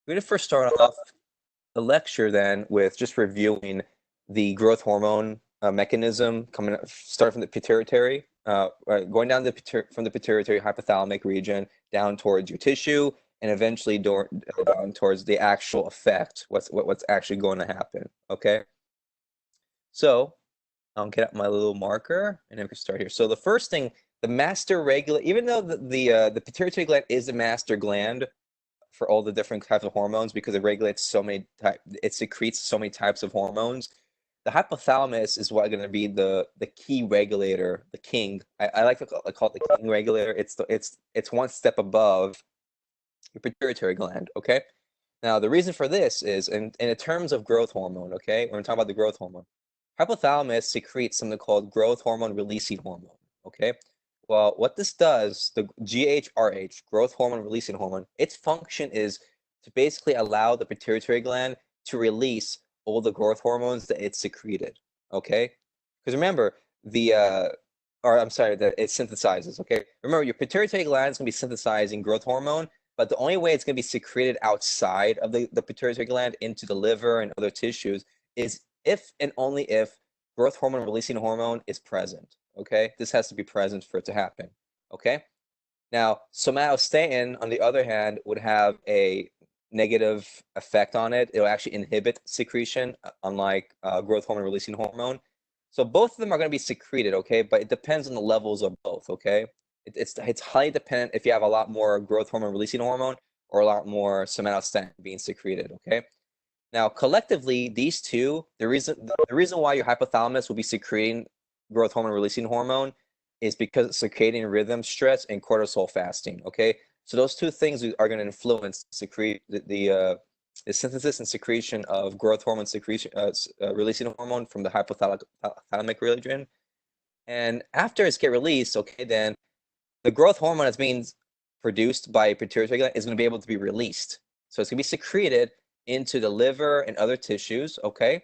We're going to first start off the lecture then with just reviewing the growth hormone mechanism starting from the pituitary, going down from the pituitary hypothalamic region down towards your tissue, and eventually down towards the actual effect, what's actually going to happen. Okay, so I'll get up my little marker and then we can start here. So the first thing, the master regulator, even though the pituitary gland is the master gland for all the different types of hormones because it secretes so many types of hormones. The hypothalamus is what going to be the key regulator, the king. I like to call it the king regulator. It's one step above your pituitary gland. Okay. Now the reason for this is in terms of growth hormone. Okay, when we talk about the growth hormone, hypothalamus secretes something called growth hormone releasing hormone. Okay. Well, what this does, the GHRH, growth hormone releasing hormone, its function is to basically allow the pituitary gland to release all the growth hormones that it secreted. Okay? Because remember, or I'm sorry, that it synthesizes. Okay? Remember, your pituitary gland is going to be synthesizing growth hormone, but the only way it's going to be secreted outside of the pituitary gland into the liver and other tissues is if and only if growth hormone releasing hormone is present. Okay, this has to be present for it to happen. Okay, now somatostatin, on the other hand, would have a negative effect on it. It'll actually inhibit secretion, unlike growth hormone releasing hormone. So both of them are going to be secreted, okay, but it depends on the levels of both, okay? It's highly dependent if you have a lot more growth hormone releasing hormone or a lot more somatostatin being secreted, okay? Now, collectively, these two, the reason why your hypothalamus will be secreting growth hormone releasing hormone is because circadian rhythm stress and cortisol fasting. Okay, so those two things are going to influence secrete the synthesis and secretion of growth hormone secretion releasing hormone from the hypothalamic region. And after it's get released, okay, then the growth hormone that's being produced by pituitary gland is going to be able to be released. So it's going to be secreted into the liver and other tissues, okay?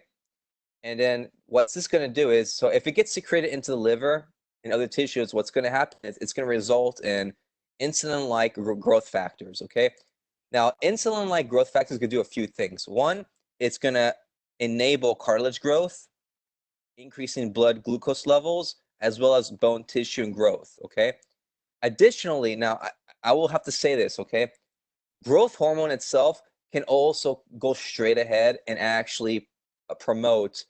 And then what's this going to do is, so if it gets secreted into the liver and other tissues, what's going to happen is it's going to result in insulin-like growth factors, okay? Now, insulin-like growth factors can do a few things. One, it's going to enable cartilage growth, increasing blood glucose levels, as well as bone tissue and growth, okay? Additionally, now I will have to say this, okay? Growth hormone itself can also go straight ahead and actually promote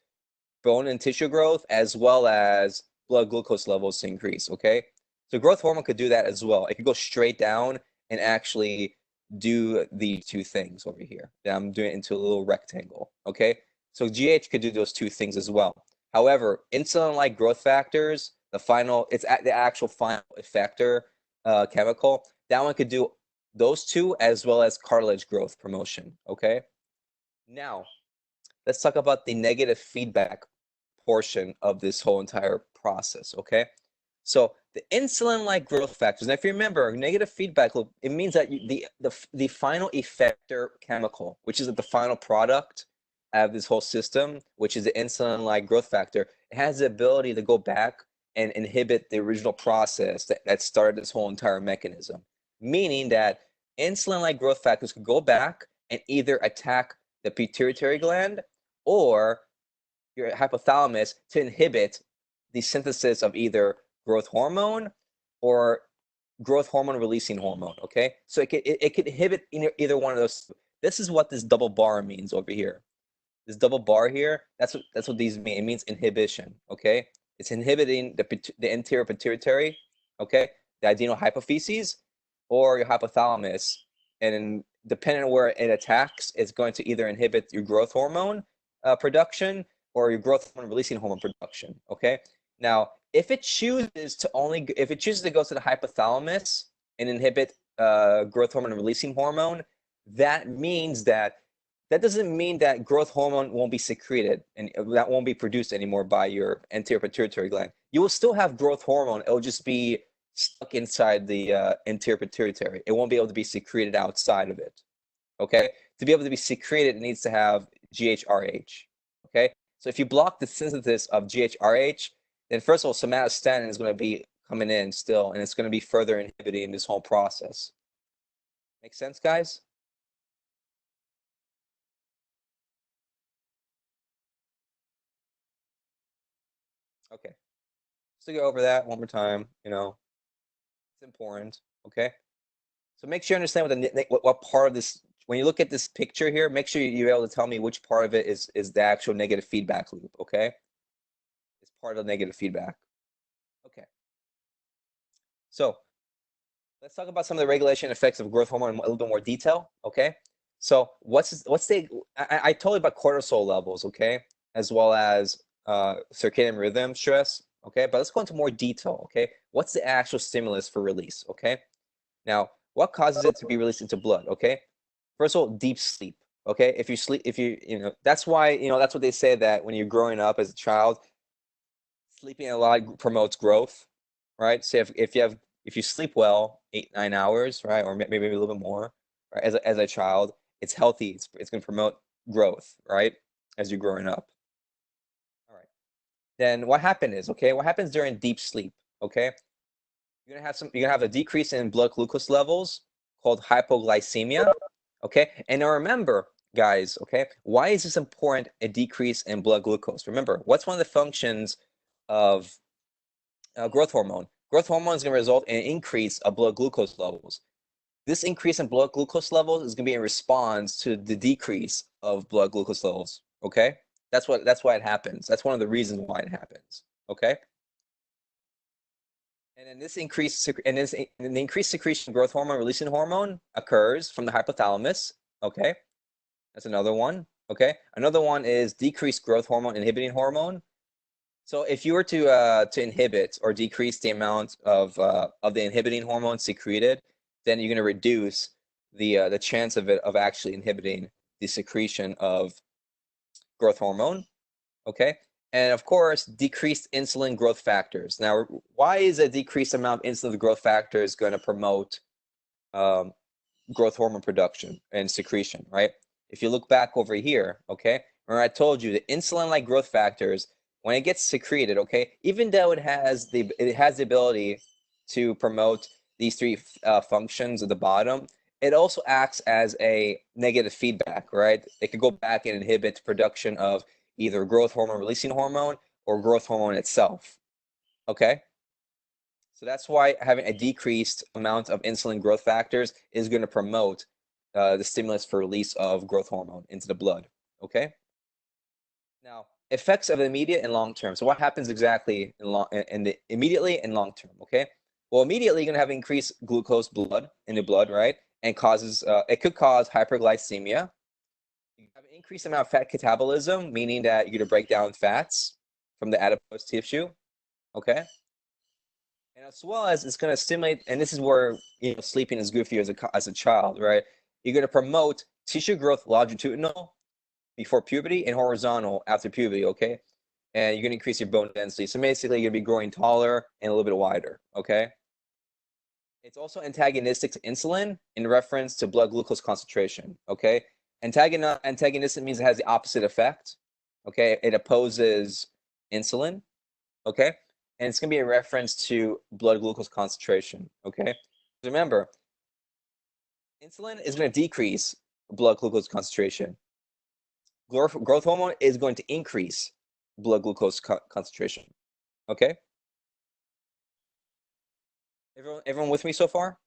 bone and tissue growth as well as blood glucose levels to increase, okay? So growth hormone could do that as well. It could go straight down and actually do the two things over here. I'm doing it into a little rectangle, okay? So GH could do those two things as well. However, insulin-like growth factors, it's the actual final effector chemical, that one could do those two as well as cartilage growth promotion, okay? Now, let's talk about the negative feedback portion of this whole entire process, okay? So the insulin-like growth factors, and if you remember, negative feedback loop, it means that the final effector chemical, which is the final product of this whole system, which is the insulin-like growth factor, it has the ability to go back and inhibit the original process that started this whole entire mechanism. Meaning that insulin-like growth factors can go back and either attack the pituitary gland or your hypothalamus to inhibit the synthesis of either growth hormone or growth hormone releasing hormone. Okay, so it could inhibit either one of those. This is what this double bar means over here. This double bar here, that's what these mean. It means inhibition. Okay, it's inhibiting the anterior pituitary. Okay, the adenohypophyses or your hypothalamus, and depending on where it attacks, it's going to either inhibit your growth hormone production or your growth hormone releasing hormone production. Okay. Now, if it chooses to go to the hypothalamus and inhibit growth hormone releasing hormone, that doesn't mean that growth hormone won't be secreted and that won't be produced anymore by your anterior pituitary gland. You will still have growth hormone. It'll just be stuck inside the anterior pituitary. It won't be able to be secreted outside of it. Okay. To be able to be secreted, it needs to have GHRH. Okay. So if you block the synthesis of GHRH, then first of all, somatostatin is going to be coming in still, and it's going to be further inhibiting this whole process. Make sense, guys? Just to go over that one more time, it's important. Okay. So make sure you understand what part of this, when you look at this picture here, make sure you're able to tell me which part of it is the actual negative feedback loop. Okay. It's part of the negative feedback. Okay. So let's talk about some of the regulation effects of growth hormone in a little bit more detail. Okay. So I told you about cortisol levels. Okay. As well as circadian rhythm stress. Okay. But let's go into more detail. Okay. What's the actual stimulus for release? Okay. Now, what causes it to be released into blood? Okay. First of all, deep sleep. Okay. If you sleep, if you, that's why, that's what they say that when you're growing up as a child, sleeping a lot promotes growth, right? So if you sleep well, 8, 9 hours, right, or maybe a little bit more, right, as a child, it's healthy. It's going to promote growth, right, as you're growing up. All right. Then what happens during deep sleep? Okay, you're gonna have a decrease in blood glucose levels called hypoglycemia. Okay, and now remember, guys. Okay, why is this important? A decrease in blood glucose. Remember, what's one of the functions of growth hormone? Growth hormone is going to result in an increase of blood glucose levels. This increase in blood glucose levels is going to be in response to the decrease of blood glucose levels. Okay, that's why it happens. That's one of the reasons why it happens. Okay. And then the increased secretion of growth hormone releasing hormone occurs from the hypothalamus. Okay, that's another one. Okay, another one is decreased growth hormone inhibiting hormone. So if you were to inhibit or decrease the amount of the inhibiting hormone secreted, then you're going to reduce the chance of actually inhibiting the secretion of growth hormone. Okay, and of course, decreased insulin growth factors. Now, why is a decreased amount of insulin growth factors going to promote um, growth hormone production and secretion, right? If you look back over here, okay, remember I told you the insulin-like growth factors, when it gets secreted, okay, even though it has the ability to promote these three functions at the bottom, it also acts as a negative feedback, right? It could go back and inhibit production of either growth hormone releasing hormone or growth hormone itself. Okay? So that's why having a decreased amount of insulin growth factors is going to promote the stimulus for release of growth hormone into the blood. Okay. Now, effects of immediate and long term. So what happens exactly in the immediately and long term? Okay. Well, immediately you're going to have increased glucose blood in the blood, right? And it could cause hyperglycemia. You have an increased amount of fat catabolism, meaning that you're going to break down fats from the adipose tissue. Okay. And as well as it's going to stimulate, and this is where sleeping is good for you as a child, right? You're going to promote tissue growth longitudinal before puberty and horizontal after puberty, okay? And you're going to increase your bone density. So basically, you're going to be growing taller and a little bit wider, okay? It's also antagonistic to insulin in reference to blood glucose concentration, okay? Antagonistic means it has the opposite effect, okay? It opposes insulin, okay? And it's going to be a reference to blood glucose concentration, okay? Remember, insulin is going to decrease blood glucose concentration. Growth hormone is going to increase blood glucose concentration, okay? Everyone with me so far?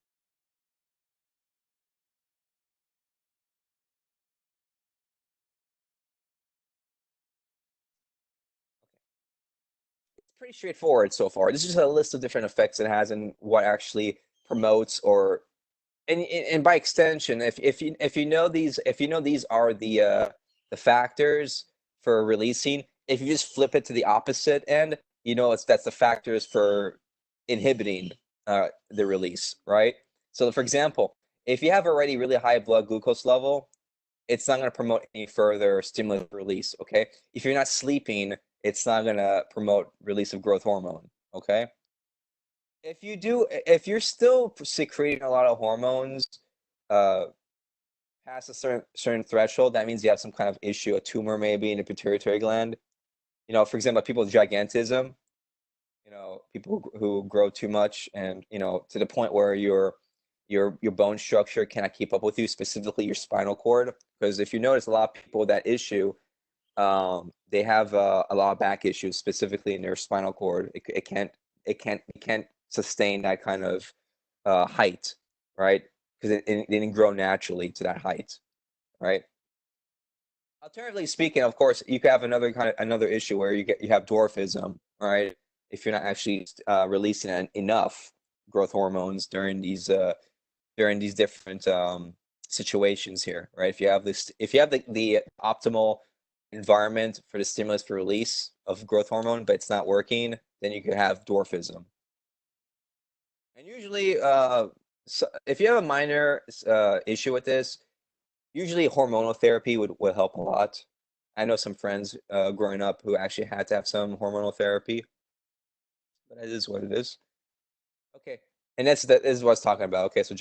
It's pretty straightforward so far. This is just a list of different effects it has and what actually promotes or and by extension, if you know these are the factors for releasing, if you just flip it to the opposite end, that's the factors for inhibiting the release, right? So, for example, if you have already really high blood glucose level, it's not going to promote any further stimulus release. Okay, if you're not sleeping, it's not going to promote release of growth hormone. Okay. If you're still secreting a lot of hormones uh, past a certain threshold, that means you have some kind of issue, a tumor maybe in the pituitary gland. For example, people with gigantism, people who grow too much and to the point where your bone structure cannot keep up with you, specifically your spinal cord. Because if you notice, a lot of people with that issue, they have a lot of back issues, specifically in their spinal cord. It can't it can't sustain that kind of height, right? Because it didn't grow naturally to that height, right? Alternatively speaking, of course, you could have another issue where you have dwarfism, right? If you're not actually releasing enough growth hormones during these different situations here, right? If you have the optimal environment for the stimulus for release of growth hormone, but it's not working, then you could have dwarfism. And usually, so if you have a minor issue with this, usually hormonal therapy would help a lot. I know some friends growing up who actually had to have some hormonal therapy, but it is what it is. Okay, and that is what I was talking about. Okay, so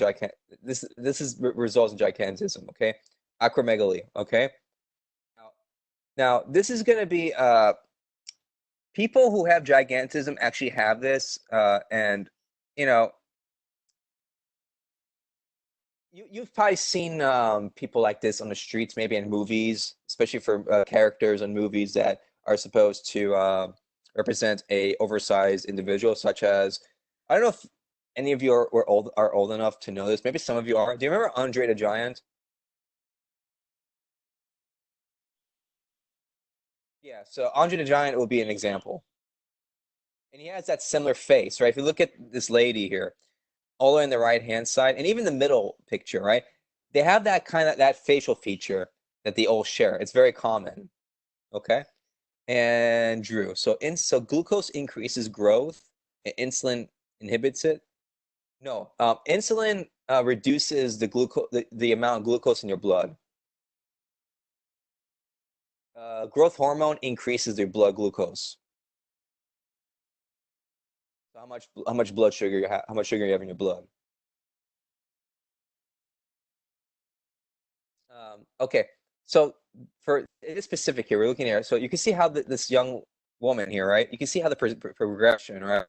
this is results in gigantism. Okay, acromegaly. Okay, now, now this is going to be people who have gigantism actually have this, and you know you've probably seen people like this on the streets, maybe in movies, especially for characters in movies that are supposed to represent a oversized individual, such as I don't know if any of you are old enough to know this. Maybe some of you are. Do you remember Andre the Giant? Yeah, so Andre the Giant will be an example, and he has that similar face, right? If you look at this lady here, all the way on the right hand side, and even the middle picture, right? They have that kind of that facial feature that they all share. It's very common. Okay. And Drew. So glucose increases growth and insulin inhibits it. No, insulin reduces the amount of glucose in your blood. Growth hormone increases your blood glucose. So how much blood sugar how much sugar you have in your blood. Okay, so for it is specific here, we're looking here. So you can see how this young woman here, right? You can see how the progression, right?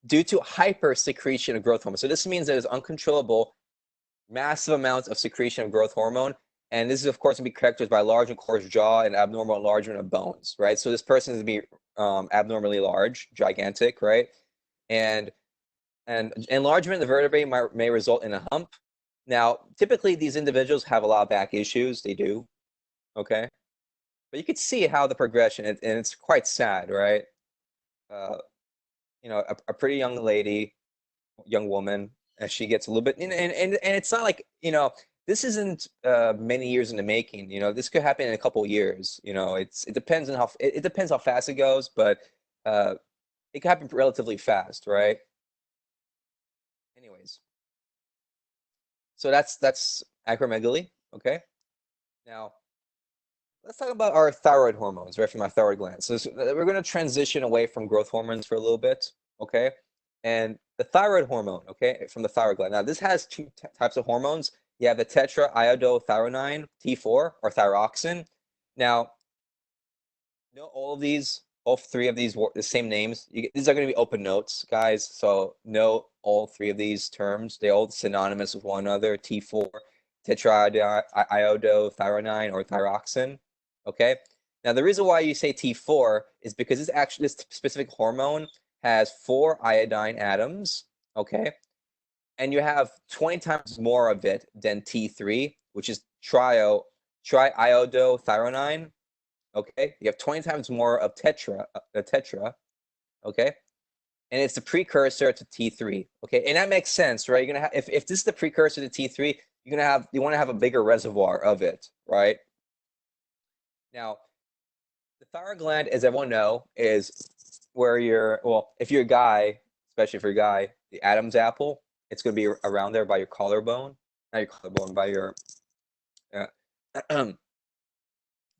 Due to hyper secretion of growth hormone. So this means there's uncontrollable, massive amounts of secretion of growth hormone. And this is, of course, going to be characterized by large and coarse jaw and abnormal enlargement of bones, right? So this person is going to be abnormally large, gigantic, right? And and enlargement of the vertebrae may result in a hump. Now, typically, these individuals have a lot of back issues. They do, okay? But you could see how the progression, and it's quite sad, right? Uh, a pretty young lady, young woman, and she gets a little bit, and it's not like, this isn't many years in the making. This could happen in a couple of years. It depends on it depends how fast it goes, but uh, it can happen relatively fast, right? Anyways, so that's acromegaly, okay? Now, let's talk about our thyroid hormones, right, from our thyroid glands. We're going to transition away from growth hormones for a little bit, okay? And the thyroid hormone, okay, from the thyroid gland. Now, this has two types of hormones. You have the tetraiodothyronine, T4, or thyroxine. Now, know all of these, all three of these, the same names. These are going to be open notes, guys. So know all three of these terms. They're all synonymous with one another. T4, tetraiodothyronine, or thyroxine. Okay. Now the reason why you say T4 is because this specific hormone has four iodine atoms. Okay. And you have 20 times more of it than T3, which is triiodothyronine. Okay, you have 20 times more of tetra, okay, and it's the precursor to T3. Okay, and that makes sense, right? You're gonna have if this is the precursor to T3, you want to have a bigger reservoir of it, right? Now, the thyroid gland, as everyone know, is where if you're a guy, especially if you're a guy, the Adam's apple, it's gonna be around there by your collarbone, not your collarbone, by your uh,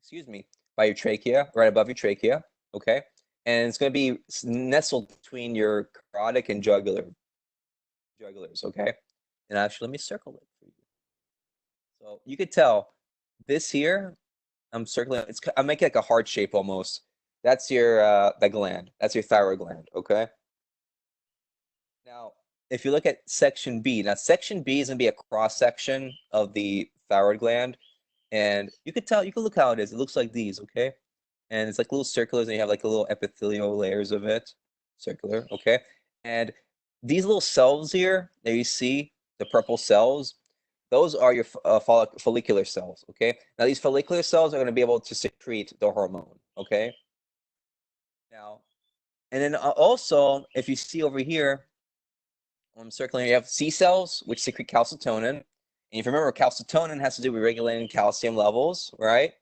excuse me, by your trachea, right above your trachea, okay? And it's going to be nestled between your carotid and jugulars, okay? And actually, let me circle it for you. So you could tell this here, I'm circling, I'm making like a heart shape almost. That's your the gland. That's your thyroid gland, okay? Now, if you look at section B, now section B is going to be a cross section of the thyroid gland, and you can look how it is. It looks like these, okay? And it's like little circulars, and you have like a little epithelial layers of it. circular, okay? And these little cells here that you see, the purple cells, those are your follicular cells, okay? Now these follicular cells are going to be able to secrete the hormone, okay? Now, and then also, if you see over here, circling, you have C cells, which secrete calcitonin. And if you remember, calcitonin has to do with regulating calcium levels, right?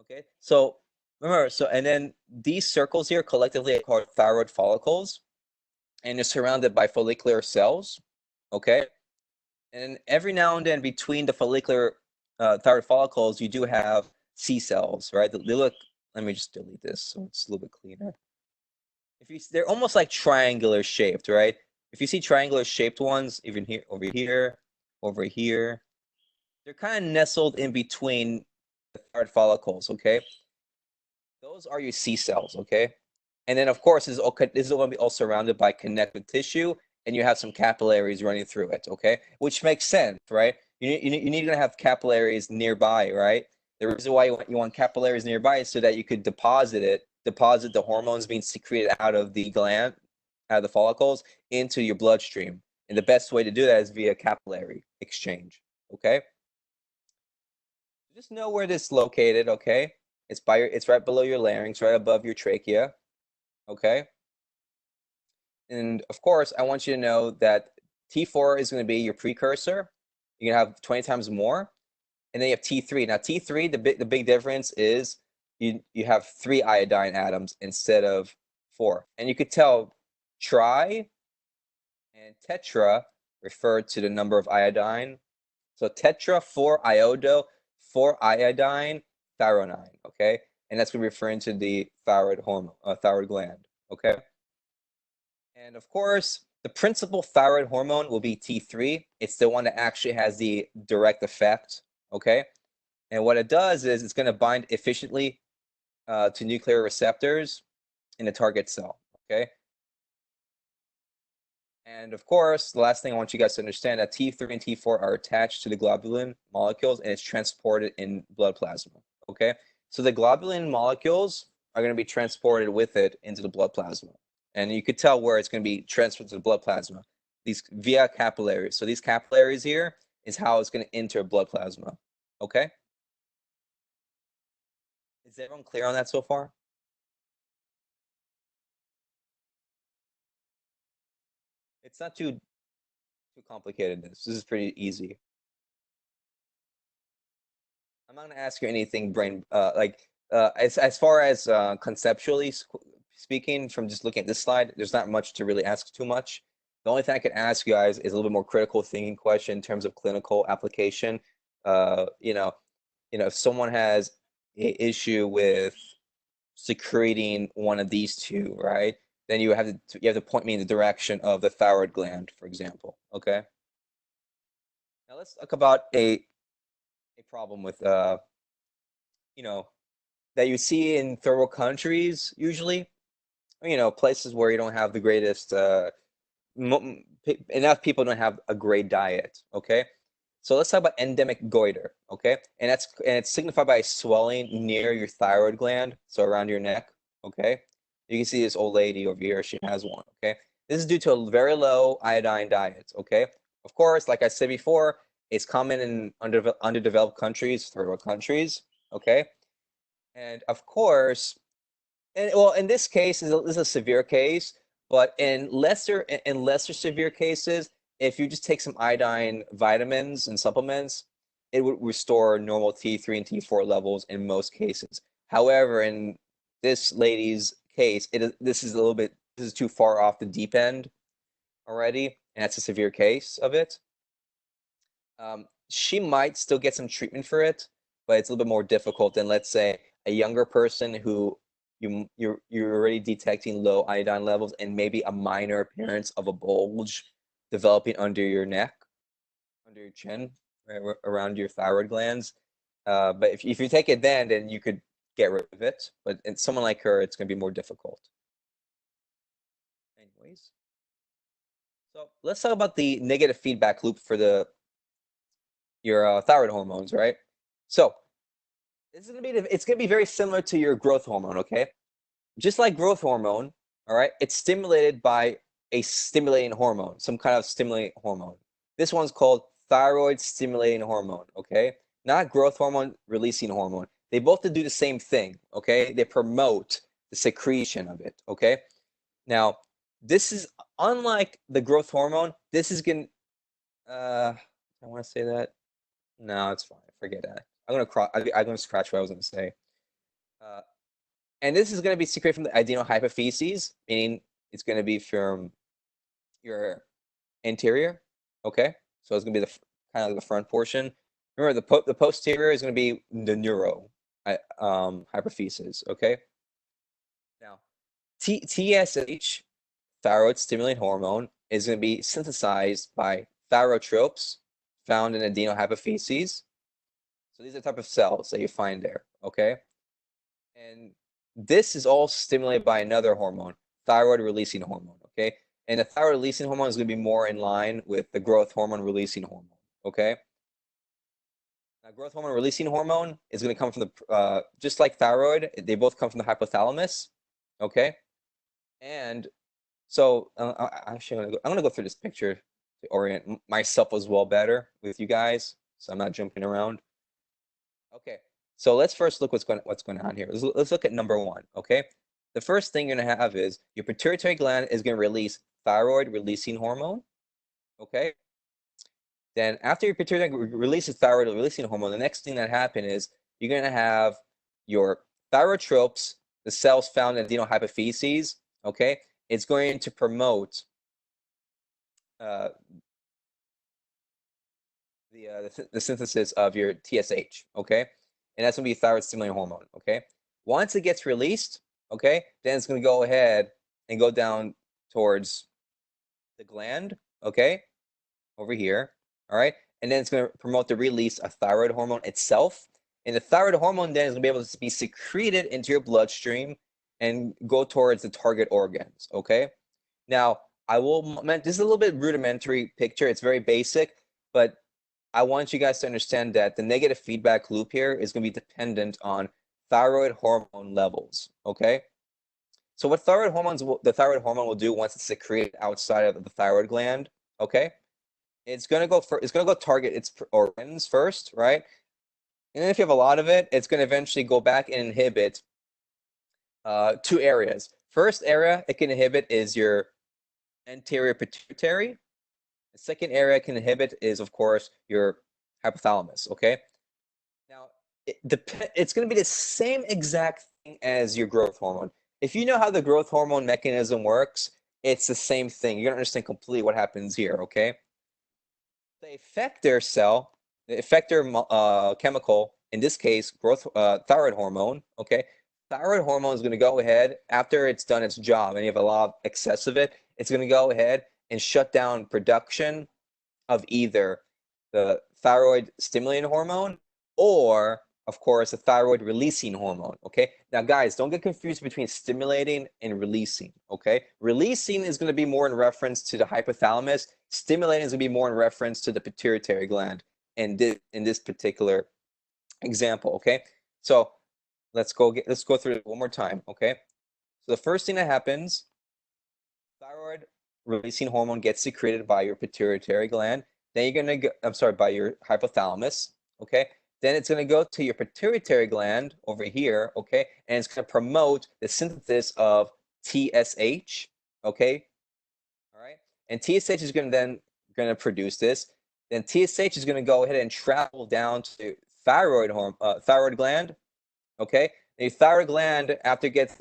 Okay, so remember, so and then these circles here collectively are called thyroid follicles, and they're surrounded by follicular cells, okay? And every now and then between the follicular thyroid follicles, you do have C cells, right? They look, let me just delete this so it's a little bit cleaner. If you, they're almost like triangular shaped, right? If you see triangular shaped ones, even here, over here, they're kind of nestled in between the thyroid follicles, okay? Those are your C cells, okay? And then, of course, this is going to be all surrounded by connective tissue, and you have some capillaries running through it, okay? Which makes sense, right? You need to have capillaries nearby, right? The reason why you want capillaries nearby is so that you could deposit the hormones being secreted out of the gland, out of the follicles, into your bloodstream. And the best way to do that is via capillary exchange, okay? Just know where this is located, okay? It's right below your larynx, right above your trachea, okay? And of course, I want you to know that T4 is going to be your precursor. You're going to have 20 times more. And then you have T3. Now, T3, the big difference is you have 3 iodine atoms instead of 4. And you could tell tri and tetra refer to the number of iodine. So tetra, 4 iodo, 4 iodine, thyronine, okay? And that's going to be referring to the thyroid hormone, thyroid gland, okay? And of course, the principal thyroid hormone will be T3. It's the one that actually has the direct effect, okay? And what it does is it's going to bind efficiently to nuclear receptors in the target cell, okay? And of course, the last thing I want you guys to understand that T3 and T4 are attached to the globulin molecules and it's transported in blood plasma, okay? So the globulin molecules are going to be transported with it into the blood plasma. And you could tell where it's going to be transferred to the blood plasma. These via capillaries. So these capillaries here is how it's going to enter blood plasma, okay? Is everyone clear on that so far? It's not too complicated. This is pretty easy. I'm not gonna ask you anything brain like as far as conceptually speaking from just looking at this slide, there's not much to really ask too much. The only thing I could ask you guys is a little bit more critical thinking question in terms of clinical application. Uh, you know, if someone has an issue with secreting one of these two, right? Then you have to point me in the direction of the thyroid gland, for example. Okay. Now let's talk about a problem with you know, that you see in third world countries usually, places where you don't have the greatest enough people don't have a great diet, okay? So let's talk about endemic goiter, okay? And it's signified by swelling near your thyroid gland, so around your neck, okay? You can see this old lady over here, she has one, okay? This is due to a very low iodine diet, okay? Of course, like I said before, it's common in underdeveloped countries, third world countries, okay? And of course, and well, in this case, this is a severe case, but in lesser severe cases, if you just take some iodine vitamins and supplements, it would restore normal T3 and T4 levels in most cases. However, in this lady's case, this is too far off the deep end already, and that's a severe case of it. She might still get some treatment for it, but it's a little bit more difficult than, let's say, a younger person who you're already detecting low iodine levels and maybe a minor appearance of a bulge developing under your neck, under your chin, right, around your thyroid glands. But if you take it then you could get rid of it. But in someone like her, it's going to be more difficult. Anyways, so let's talk about the negative feedback loop for your thyroid hormones, right? So it's gonna be very similar to your growth hormone, okay? just like growth hormone, all right, it's stimulated by a stimulating hormone, some kind of stimulating hormone. This one's called thyroid stimulating hormone, okay? Not growth hormone releasing hormone. They both do the same thing, okay? They promote the secretion of it, okay? Now, this is unlike the growth hormone. This is going I want to say that. No, it's fine. Forget that. I'm gonna scratch what I was gonna say. Uh, and this is gonna be secreted from the adenohypophyses, meaning it's gonna be from your anterior. Okay, so it's gonna be the kind of the front portion. Remember, the posterior is gonna be the neuro hypophysis. Okay. Now, TSH, thyroid stimulating hormone, is gonna be synthesized by thyrotropes found in adenohypophyses. So these are the type of cells that you find there, okay? And this is all stimulated by another hormone, thyroid releasing hormone, okay? And the thyroid releasing hormone is going to be more in line with the growth hormone releasing hormone, okay? Now, growth hormone releasing hormone is going to come from just like thyroid, they both come from the hypothalamus, okay? And so actually, I'm gonna go through this picture to orient myself as well better with you guys, so I'm not jumping around. Okay, so let's first look what's going on here. Let's look at number one. Okay, the first thing you're gonna have is your pituitary gland is gonna release thyroid releasing hormone. Okay, then after your pituitary releases thyroid releasing hormone, the next thing that happens is you're gonna have your thyrotropes, the cells found in adenohypophyses. Okay, it's going to promote uh, the synthesis of your TSH, okay? And that's gonna be thyroid stimulating hormone, okay? Once it gets released, okay, then it's gonna go ahead and go down towards the gland, okay, over here, all right? And then it's gonna promote the release of thyroid hormone itself. And the thyroid hormone then is gonna be able to be secreted into your bloodstream and go towards the target organs, okay? Now, this is a little bit rudimentary picture. It's very basic, but I want you guys to understand that the negative feedback loop here is going to be dependent on thyroid hormone levels. Okay. So what the thyroid hormone will do once it's secreted outside of the thyroid gland, okay, it's going to go target its organs first, right? And then if you have a lot of it, it's going to eventually go back and inhibit two areas. First area it can inhibit is your anterior pituitary. The second area it can inhibit is, of course, your hypothalamus. Okay. Now, it's going to be the same exact thing as your growth hormone. If you know how the growth hormone mechanism works, it's the same thing. You're going to understand completely what happens here, okay? The effector cell, the effector chemical, in this case, thyroid hormone, okay? Thyroid hormone is going to go ahead, after it's done its job, and you have a lot of excess of it, it's going to go ahead and shut down production of either the thyroid stimulating hormone or, of course, a thyroid releasing hormone. Okay. Now, guys, don't get confused between stimulating and releasing. Okay. Releasing is going to be more in reference to the hypothalamus. Stimulating is going to be more in reference to the pituitary gland in this particular example. Okay. So let's go through it one more time. Okay. So the first thing that happens, thyroid releasing hormone gets secreted by your pituitary gland. Then you're gonna go, I'm sorry, by your hypothalamus. Okay. Then it's gonna go to your pituitary gland over here. Okay, and it's gonna promote the synthesis of TSH. Okay. All right. And TSH is gonna produce this. Then TSH is gonna go ahead and travel down to thyroid gland. Okay. The thyroid gland, after it gets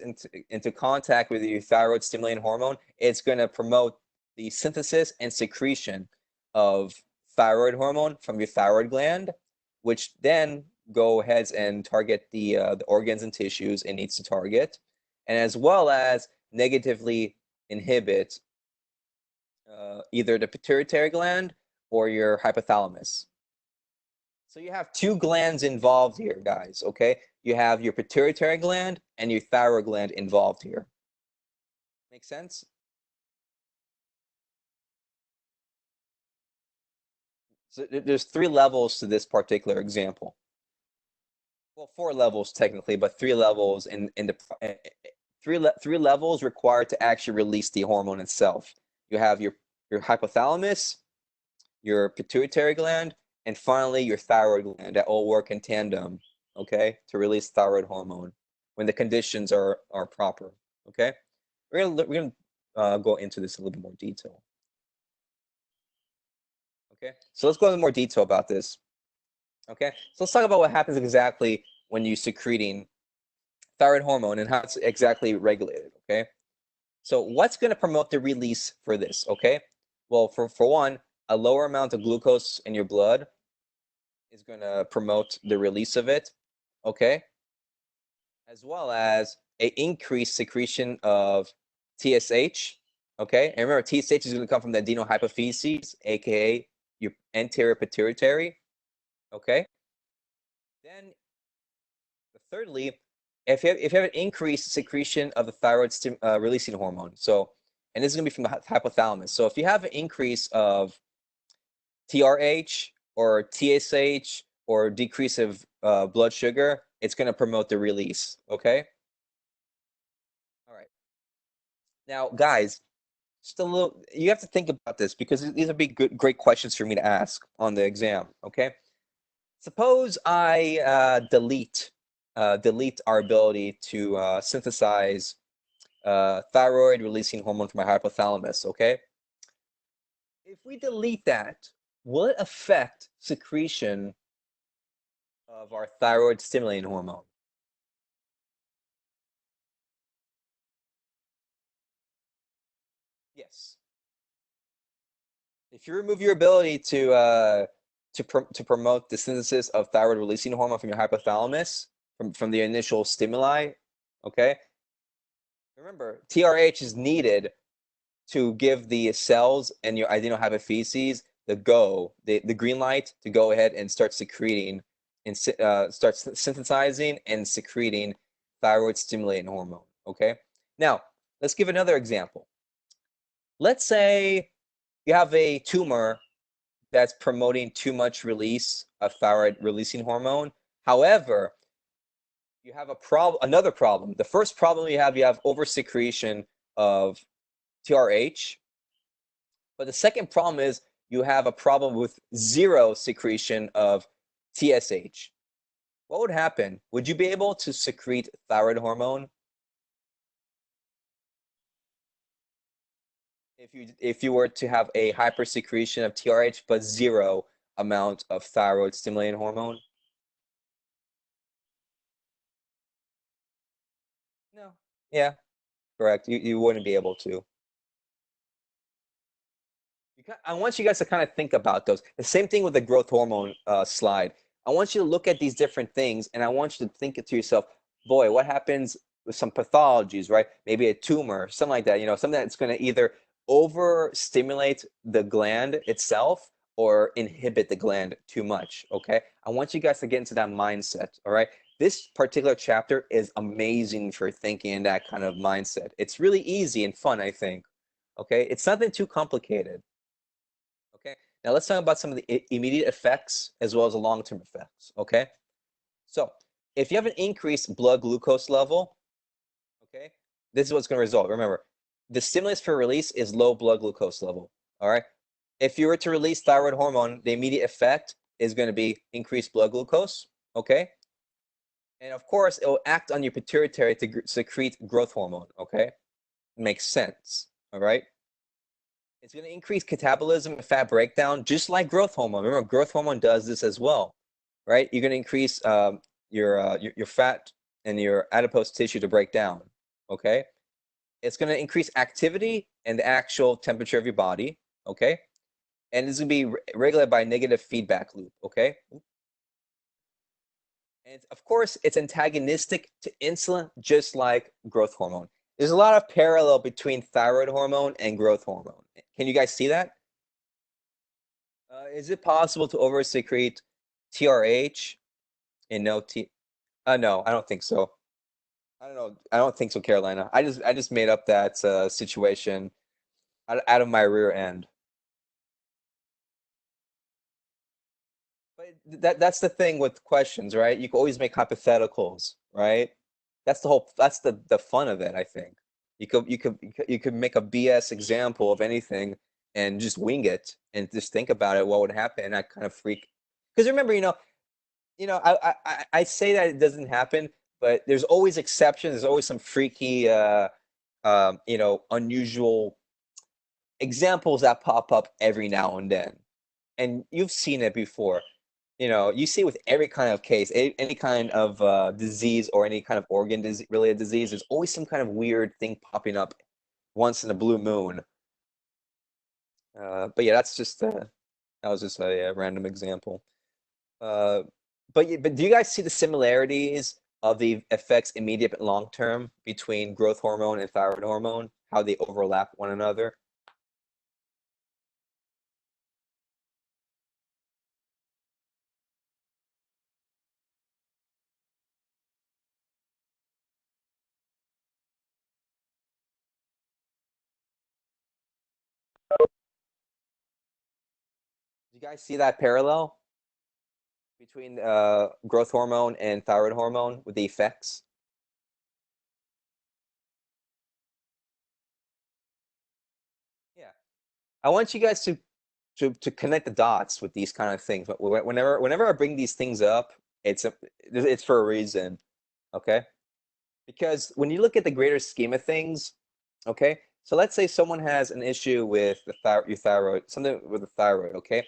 into contact with your thyroid stimulating hormone, it's going to promote the synthesis and secretion of thyroid hormone from your thyroid gland, which then go ahead and target the organs and tissues it needs to target, and as well as negatively inhibit either the pituitary gland or your hypothalamus. So you have two glands involved here, guys, okay? You have your pituitary gland and your thyroid gland involved here. Make sense? So there's three levels to this particular example. Well, four levels technically, but three levels in the three levels required to actually release the hormone itself. You have your hypothalamus, your pituitary gland, and finally your thyroid gland that all work in tandem, okay, to release thyroid hormone when the conditions are proper, okay? We're gonna go into this in a little bit more detail, okay? So let's go into more detail about this, okay? So let's talk about what happens exactly when you secreting thyroid hormone and how it's exactly regulated, okay? So what's going to promote the release for this, okay? Well, for one, a lower amount of glucose in your blood is going to promote the release of it, okay? As well as a increased secretion of TSH, okay? And remember, TSH is going to come from the adenohypophyses, aka your anterior pituitary, okay? Then, thirdly, if you have an increased secretion of the thyroid releasing hormone, so, and this is going to be from the hypothalamus. So if you have an increase of TRH or TSH or decrease of blood sugar, it's going to promote the release. Okay. All right. Now, guys, just a little. You have to think about this because these would be great questions for me to ask on the exam. Okay. Suppose I delete our ability to synthesize thyroid releasing hormone from my hypothalamus. Okay. If we delete that, will it affect secretion of our thyroid stimulating hormone? Yes. If you remove your ability to promote the synthesis of thyroid releasing hormone from your hypothalamus from the initial stimuli, okay? Remember, TRH is needed to give the cells and your adenohypophyses the green light to go ahead and start secreting and start synthesizing and secreting thyroid stimulating hormone, okay? Now, let's give another example. Let's say you have a tumor that's promoting too much release of thyroid releasing hormone. However, you have another problem. The first problem you have oversecretion of TRH, but the second problem is you have a problem with zero secretion of TSH. What would happen? Would you be able to secrete thyroid hormone if you were to have a hypersecretion of TRH but zero amount of thyroid stimulating hormone? No. Yeah, correct. You wouldn't be able to. I want you guys to kind of think about those. The same thing with the growth hormone slide. I want you to look at these different things, and I want you to think it to yourself, boy, what happens with some pathologies, right? Maybe a tumor, something like that, something that's going to either overstimulate the gland itself or inhibit the gland too much, okay? I want you guys to get into that mindset, all right? This particular chapter is amazing for thinking in that kind of mindset. It's really easy and fun, I think, okay? It's nothing too complicated. Okay, now let's talk about some of the immediate effects as well as the long-term effects. Okay, so if you have an increased blood glucose level, okay, this is what's going to result. Remember, the stimulus for release is low blood glucose level. All right, if you were to release thyroid hormone, the immediate effect is going to be increased blood glucose. Okay, and of course, it will act on your pituitary to secrete growth hormone. Okay, makes sense. All right. It's going to increase catabolism and fat breakdown, just like growth hormone. Remember, growth hormone does this as well, right? You're going to increase your fat and your adipose tissue to break down. Okay, it's going to increase activity and the actual temperature of your body. Okay, and it's going to be regulated by a negative feedback loop. Okay, and of course, it's antagonistic to insulin, just like growth hormone. There's a lot of parallel between thyroid hormone and growth hormone. Can you guys see that? Is it possible to oversecrete TRH and no T? No, I don't think so. I don't know. I don't think so, Carolina. I just made up that situation out of my rear end. But that's the thing with questions, right? You can always make hypotheticals, right? That's the fun of it, I think. You could make a BS example of anything and just wing it and just think about it, what would happen, and I kind of freak. Because remember, I say that it doesn't happen, but there's always exceptions. There's always some freaky, unusual examples that pop up every now and then. And you've seen it before. You see it with every kind of case, any kind of disease or any kind of organ related disease. There's always some kind of weird thing popping up once in a blue moon. But yeah, that was just a random example. Uh, but do you guys see the similarities of the effects immediate and long term between growth hormone and thyroid hormone? How they overlap one another? Do you guys see that parallel between growth hormone and thyroid hormone with the effects? Yeah. I want you guys to connect the dots with these kind of things. But whenever I bring these things up, it's for a reason, okay? Because when you look at the greater scheme of things, okay? So let's say someone has an issue with your thyroid, something with the thyroid, okay?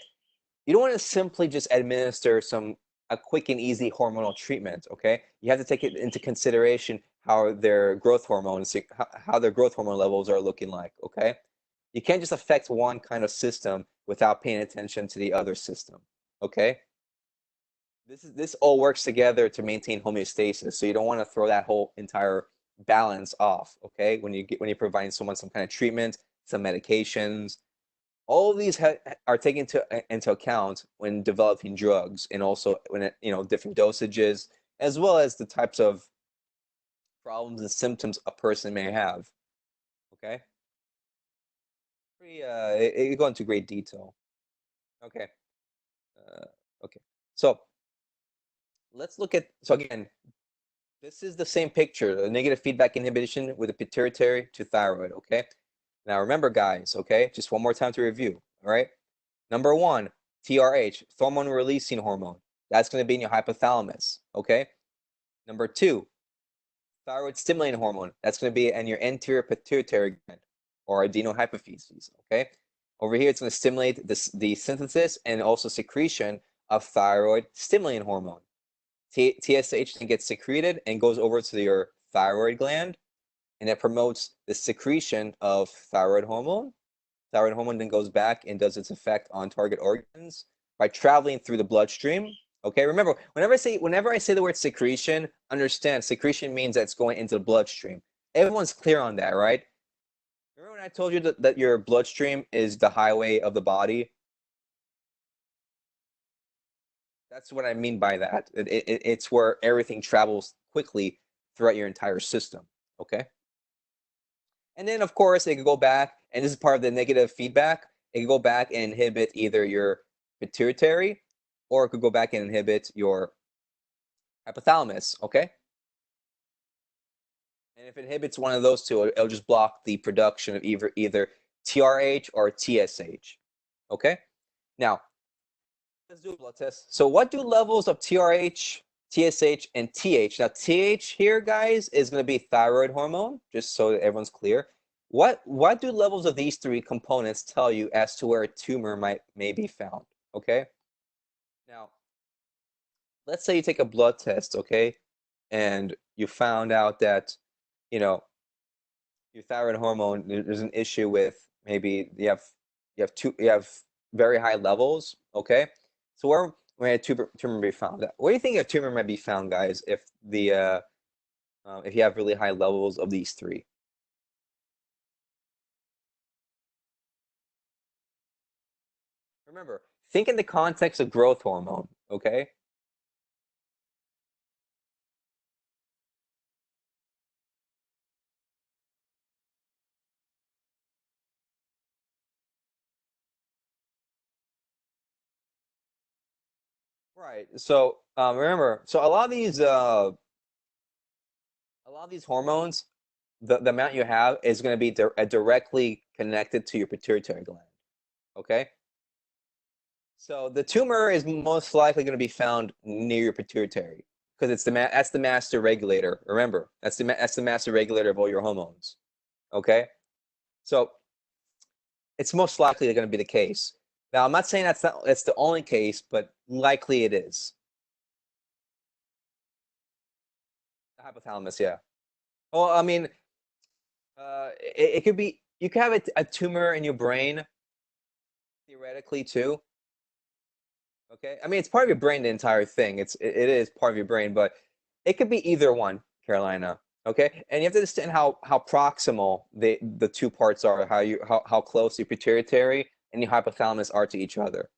You don't want to simply just administer a quick and easy hormonal treatment, okay? You have to take it into consideration how their growth hormones, how their growth hormone levels are looking like, okay? You can't just affect one kind of system without paying attention to the other system, okay? This all works together to maintain homeostasis, so you don't want to throw that whole entire balance off, okay? When you're providing someone some kind of treatment, some medications, all of these are taken into account when developing drugs, and also when different dosages, as well as the types of problems and symptoms a person may have. Okay, it go into great detail. Okay, uh, okay. So let's look at so again, this is the same picture, the negative feedback inhibition with the pituitary to thyroid. Okay, now remember, guys. Okay, just one more time to review. All right. Number one, TRH, hormone releasing hormone. That's going to be in your hypothalamus. Okay. Number two, thyroid stimulating hormone. That's going to be in your anterior pituitary gland or adenohypophyses. Okay. Over here, it's going to stimulate the synthesis and also secretion of thyroid stimulating hormone. TSH then gets secreted and goes over to your thyroid gland, and it promotes the secretion of thyroid hormone. Thyroid hormone then goes back and does its effect on target organs by traveling through the bloodstream. Okay, remember, whenever I say the word secretion, understand secretion means that it's going into the bloodstream. Everyone's clear on that, right? Remember when I told you that your bloodstream is the highway of the body? That's what I mean by that. It's where everything travels quickly throughout your entire system. Okay. And then, of course, it could go back, and this is part of the negative feedback. It could go back and inhibit either your pituitary, or it could go back and inhibit your hypothalamus. Okay. And if it inhibits one of those two, it'll just block the production of either TRH or TSH. Okay. Now, let's do a blood test. So, what do levels of TRH, TSH, and TH? Now, TH here, guys, is going to be thyroid hormone, just so that everyone's clear. What do levels of these three components tell you as to where a tumor may be found? Okay. Now, let's say you take a blood test, okay, and you found out that, you know, your thyroid hormone, there's an issue with maybe you have very high levels, okay? So where a tumor may be found? Where do you think a tumor might be found, guys, if you have really high levels of these three? Remember, think in the context of growth hormone, okay? Right. So remember, so lot of these hormones, the amount you have is going to be directly connected to your pituitary gland. Okay? So the tumor is most likely going to be found near your pituitary because that's the master regulator. Remember, that's the master regulator of all your hormones. Okay? So it's most likely going to be the case. Now, I'm not saying that's the only case, but likely it is. The hypothalamus, yeah. Well, I mean, it could be, you could have a tumor in your brain theoretically too. Okay, I mean it's part of your brain, the entire thing. It is part of your brain, but it could be either one, Carolina. Okay, and you have to understand how proximal the two parts are, how close your pituitary and your hypothalamus are to each other.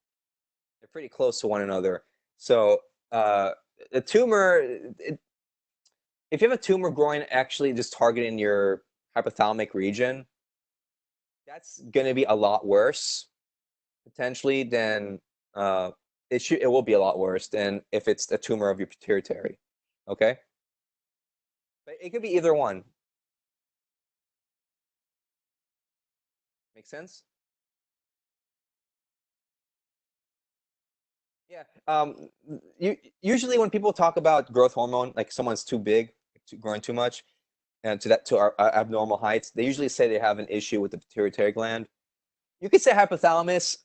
They're pretty close to one another. So the tumor, if you have a tumor growing actually just targeting your hypothalamic region, that's going to be a lot worse potentially than it will be a lot worse than if it's a tumor of your pituitary. Okay, but it could be either one. Make sense? Yeah. Usually when people talk about growth hormone, like someone's too big, growing too much, and to our abnormal heights, they usually say they have an issue with the pituitary gland. You could say hypothalamus.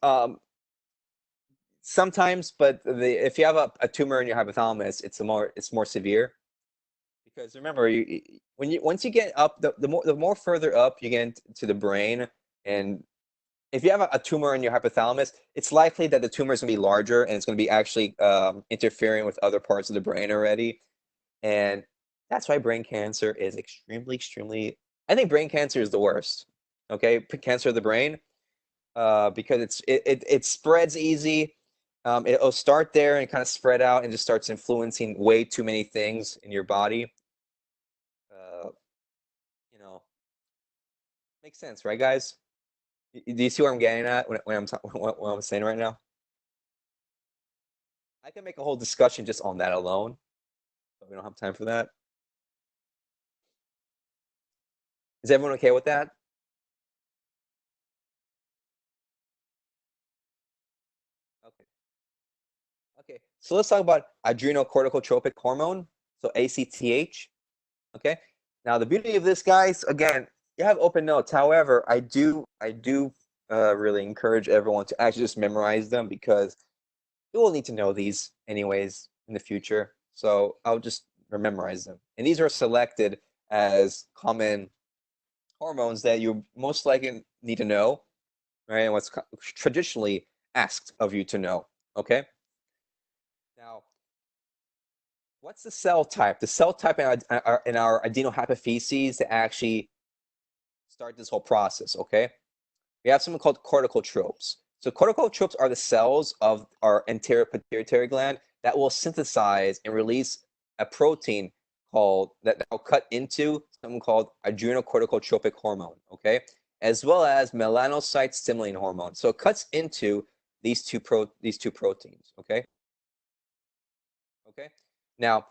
Sometimes, but if you have a tumor in your hypothalamus, it's more severe because remember once you get up the more further up you get to the brain, and if you have a tumor in your hypothalamus, it's likely that the tumor is going to be larger and it's going to be actually interfering with other parts of the brain already, and that's why brain cancer is extremely. I think brain cancer is the worst. Okay, cancer of the brain because it spreads easy. It'll start there and kind of spread out and just starts influencing way too many things in your body. Uh, you know, makes sense, right, guys? Do you see where I'm getting at when I'm saying right now? I can make a whole discussion just on that alone, but we don't have time for that. Is everyone okay with that? Okay. Okay. So let's talk about adrenocorticotropic hormone, so ACTH. Okay. Now the beauty of this, guys, again, you have open notes. However, I do really encourage everyone to actually just memorize them because you will need to know these anyways in the future. So I'll just memorize them. And these are selected as common hormones that you most likely need to know, right? And what's traditionally asked of you to know. Okay. Now, what's the cell type? The cell type in our adenohypophyses to actually start this whole process, okay? We have something called corticotropes. So corticotropes are the cells of our anterior pituitary gland that will synthesize and release a protein that will cut into something called adrenocorticotropic hormone, okay? As well as melanocyte stimulating hormone. So it cuts into these two proteins, okay? Okay. Now,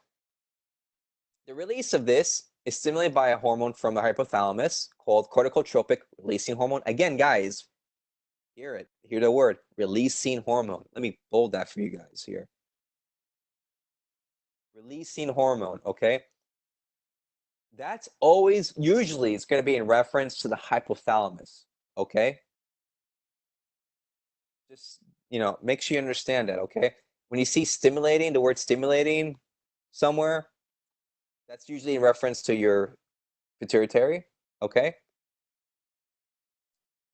the release of this is stimulated by a hormone from the hypothalamus called corticotropic releasing hormone. Again, guys, hear the word releasing hormone. Let me bold that for you guys here. Releasing hormone, okay? That's always, usually it's going to be in reference to the hypothalamus, okay? Just, make sure you understand that, okay? When you see stimulating, the word stimulating somewhere, that's usually in reference to your pituitary, okay?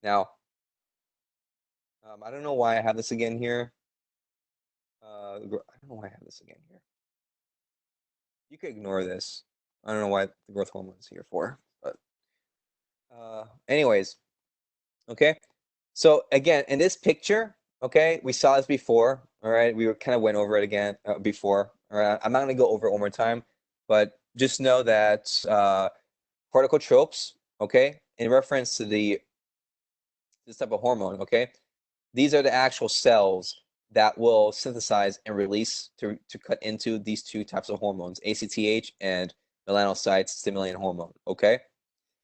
Now, I don't know why I have this again here. I don't know why I have this again here. You could ignore this. I don't know why the growth hormone is here for, but anyways, okay. So again, in this picture, okay, we saw this before. All right, we kind of went over it again before. All right, I'm not gonna go over it one more time, but just know that corticotropes, okay, in reference to this type of hormone, okay, these are the actual cells that will synthesize and release to cut into these two types of hormones, ACTH and melanocyte stimulating hormone, okay?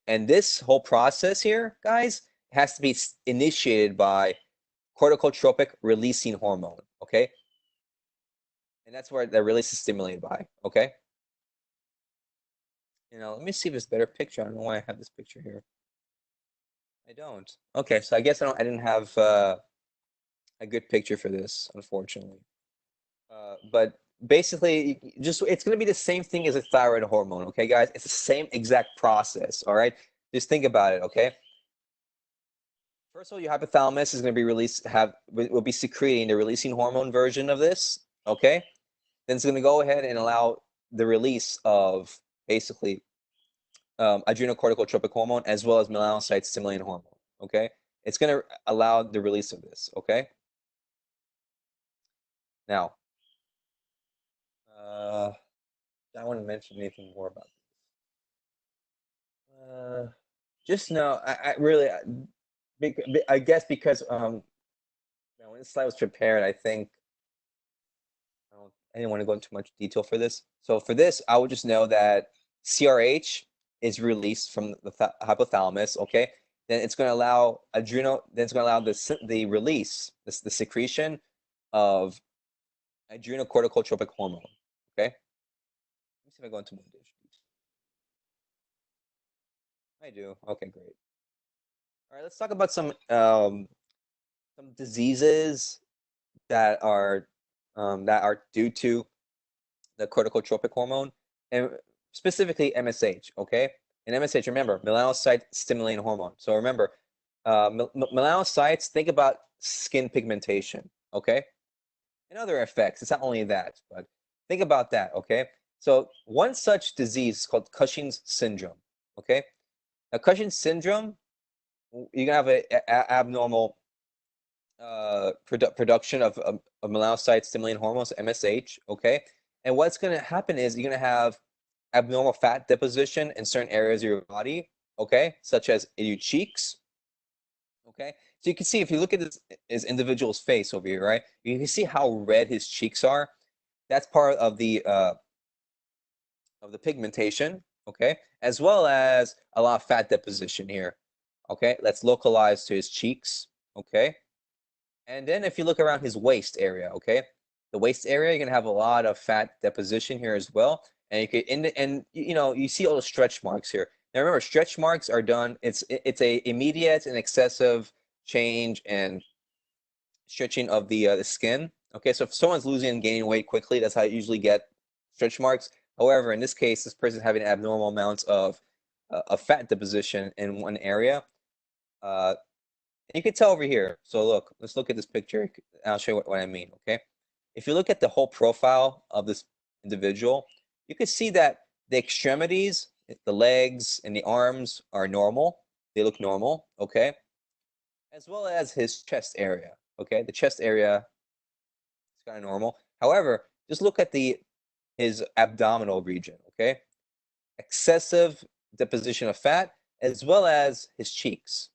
And this whole process here, guys, has to be initiated by corticotropic releasing hormone, okay? And that's where the release is stimulated by, okay? Let me see if it's a better picture. I don't know why I have this picture here. I don't. Okay, so I guess I didn't have a good picture for this, unfortunately. But basically, just it's going to be the same thing as a thyroid hormone, okay, guys? It's the same exact process, all right? Just think about it, okay? First of all, your hypothalamus is going to be will be secreting the releasing hormone version of this, okay? Then it's going to go ahead and allow the release of basically adrenocorticotropic hormone as well as melanocyte stimulating hormone, okay? It's going to allow the release of this, okay? Now, I want to mention anything more about this. Just know, I really, I guess because when this slide was prepared, I didn't want to go into much detail for this. So for this, I would just know that CRH is released from the hypothalamus. Okay, then it's going to allow Then it's going to allow the release, the secretion of adrenocorticotropic hormone. Okay, let me see if I go into more detail. I do. Okay, great. All right, let's talk about some diseases that are due to the corticotropic hormone, and specifically MSH, okay? And MSH, remember, melanocyte stimulating hormone. So remember, melanocytes, think about skin pigmentation, okay? And other effects. It's not only that, but think about that, okay? So one such disease is called Cushing's syndrome, okay? Now, Cushing's syndrome, you're gonna have a abnormal production of melanocyte stimulating hormones, MSH, okay? And what's going to happen is you're going to have abnormal fat deposition in certain areas of your body, okay? Such as in your cheeks, okay? So you can see if you look at this individual's face over here, right? You can see how red his cheeks are. That's part of the pigmentation, okay? As well as a lot of fat deposition here, okay? That's localized to his cheeks, okay? And then if you look around his waist area, okay, the waist area, you're gonna have a lot of fat deposition here as well. And you could you see all the stretch marks here. Now remember, stretch marks are done. It's a immediate and excessive change and stretching of the skin. Okay, so if someone's losing and gaining weight quickly, that's how you usually get stretch marks. However, in this case, this person's having abnormal amounts of fat deposition in one area. Uh, you can tell over here. So look, let's look at this picture. I'll show you what I mean, okay? If you look at the whole profile of this individual, you can see that the extremities, the legs and the arms are normal. They look normal, okay? As well as his chest area, okay? The chest area is kind of normal. However, just look at his abdominal region, okay? Excessive deposition of fat as well as his cheeks.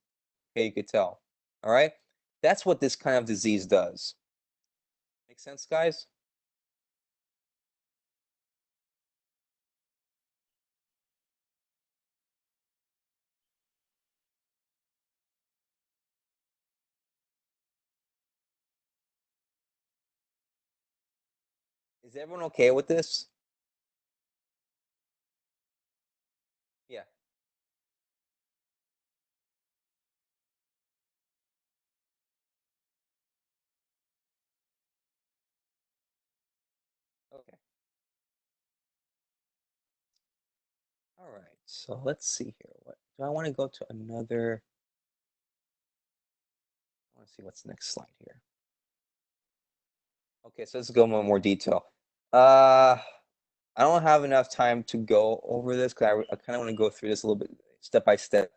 Okay, you could tell. All right? That's what this kind of disease does. Make sense, guys? Is everyone okay with this? Yeah. Okay. All right. So let's see here. What do I want to go to another? I want to see what's the next slide here. Okay, so let's go into more detail. I don't have enough time to go over this because I kind of want to go through this a little bit step by step.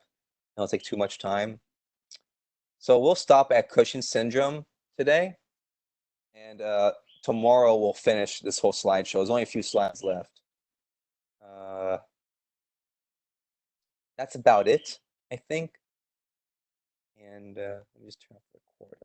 It'll take too much time. So we'll stop at Cushing syndrome today, and tomorrow we'll finish this whole slideshow. There's only a few slides left. Uh, that's about it, I think. And let me just turn off the recording.